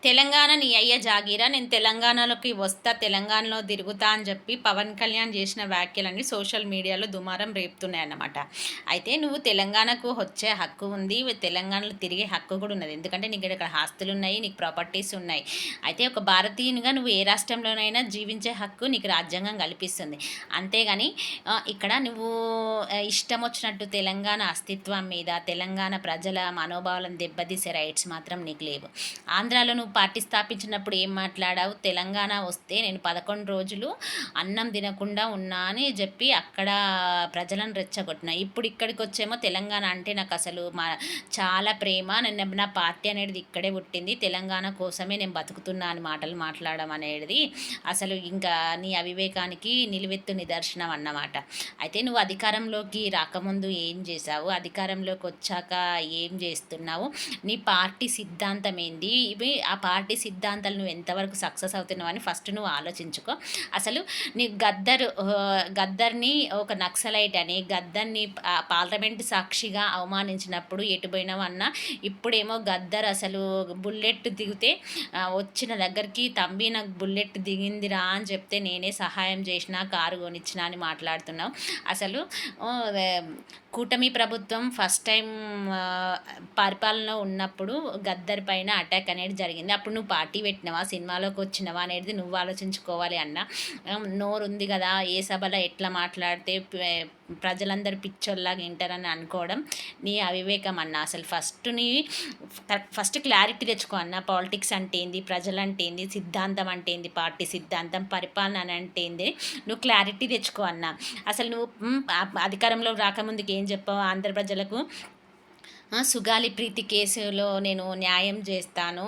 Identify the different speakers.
Speaker 1: తెలంగాణ నీ అయ్య జాగీరా, నేను తెలంగాణలోకి వస్తా, తెలంగాణలో తిరుగుతా అని చెప్పి పవన్ కళ్యాణ్ చేసిన వ్యాఖ్యలన్నీ సోషల్ మీడియాలో దుమారం రేపుతున్నాయన్నమాట. అయితే నువ్వు తెలంగాణకు వచ్చే హక్కు ఉంది, తెలంగాణలో తిరిగే హక్కు కూడా ఉన్నది. ఎందుకంటే నీకు ఇక్కడ ఆస్తులు ఉన్నాయి, నీకు ప్రాపర్టీస్ ఉన్నాయి. అయితే ఒక భారతీయునిగా నువ్వు ఏ రాష్ట్రంలోనైనా జీవించే హక్కు నీకు రాజ్యాంగం కల్పిస్తుంది. అంతేగాని ఇక్కడ నువ్వు ఇష్టం వచ్చినట్టు తెలంగాణ అస్తిత్వం మీద, తెలంగాణ ప్రజల మనోభావాలను దెబ్బతీసే రైట్స్ మాత్రం నీకు లేవు. ఆంధ్రాలో నువ్వు పార్టీ స్థాపించినప్పుడు ఏం మాట్లాడావు? తెలంగాణ వస్తే నేను 11 రోజులు అన్నం తినకుండా ఉన్నా అని చెప్పి అక్కడ ప్రజలను రెచ్చగొట్టిన. ఇప్పుడు ఇక్కడికి వచ్చేమో తెలంగాణ అంటే నాకు అసలు చాలా ప్రేమ, నేను నా పార్టీ అనేది ఇక్కడే పుట్టింది, తెలంగాణ కోసమే నేను బతుకుతున్నా అని మాటలు మాట్లాడడం అనేది అసలు ఇంకా నీ అవివేకానికి నిలువెత్తు నిదర్శనం అన్నమాట. అయితే నువ్వు అధికారంలోకి రాకముందు ఏం చేశావు, అధికారంలోకి వచ్చాక ఏం చేస్తున్నావు, నీ పార్టీ సిద్ధాంతం ఏంది, ఇవి ఆ పార్టీ సిద్ధాంతాలు నువ్వు ఎంతవరకు సక్సెస్ అవుతున్నావు అని ఫస్ట్ నువ్వు ఆలోచించుకో. అసలు నీ గద్దర్ని ఒక నక్సలైట్ అని గద్దర్ని పార్లమెంట్ సాక్షిగా అవమానించినప్పుడు ఎటుపోయినావు అన్న. ఇప్పుడేమో గద్దర్ అసలు బుల్లెట్ దిగితే వచ్చిన దగ్గరికి తంబి నాకు బుల్లెట్ దిగిందిరా అని చెప్తే నేనే సహాయం చేసిన, కారు కొనిచ్చిన అని మాట్లాడుతున్నావు. అసలు కూటమి ప్రభుత్వం ఫస్ట్ టైం పరిపాలన ఉన్నప్పుడు గద్దర్ పైన అటాక్ అనేది జరిగింది. అప్పుడు నువ్వు పార్టీ పెట్టినవా, సినిమాలోకి వచ్చినవా అనేది నువ్వు ఆలోచించుకోవాలి అన్న. నోరు ఉంది కదా, ఏ సభలో ఎట్లా మాట్లాడితే ప్రజలందరూ పిచ్చోళ్ళలాగా వింటారని అనుకోవడం నీ అవివేకం అన్న. అసలు ఫస్ట్ క్లారిటీ తెచ్చుకో అన్న. పాలిటిక్స్ అంటే ఏంది, ప్రజలు అంటే ఏంది, సిద్ధాంతం అంటే ఏంది, పార్టీ సిద్ధాంతం, పరిపాలన అంటే ఏంది, నువ్వు క్లారిటీ తెచ్చుకో అన్న. అసలు నువ్వు అధికారంలో రాకముందుకు ఏం చెప్పావు ఆంధ్ర ప్రజలకు? సుగాలి ప్రీతి కేసులో నేను న్యాయం చేస్తాను,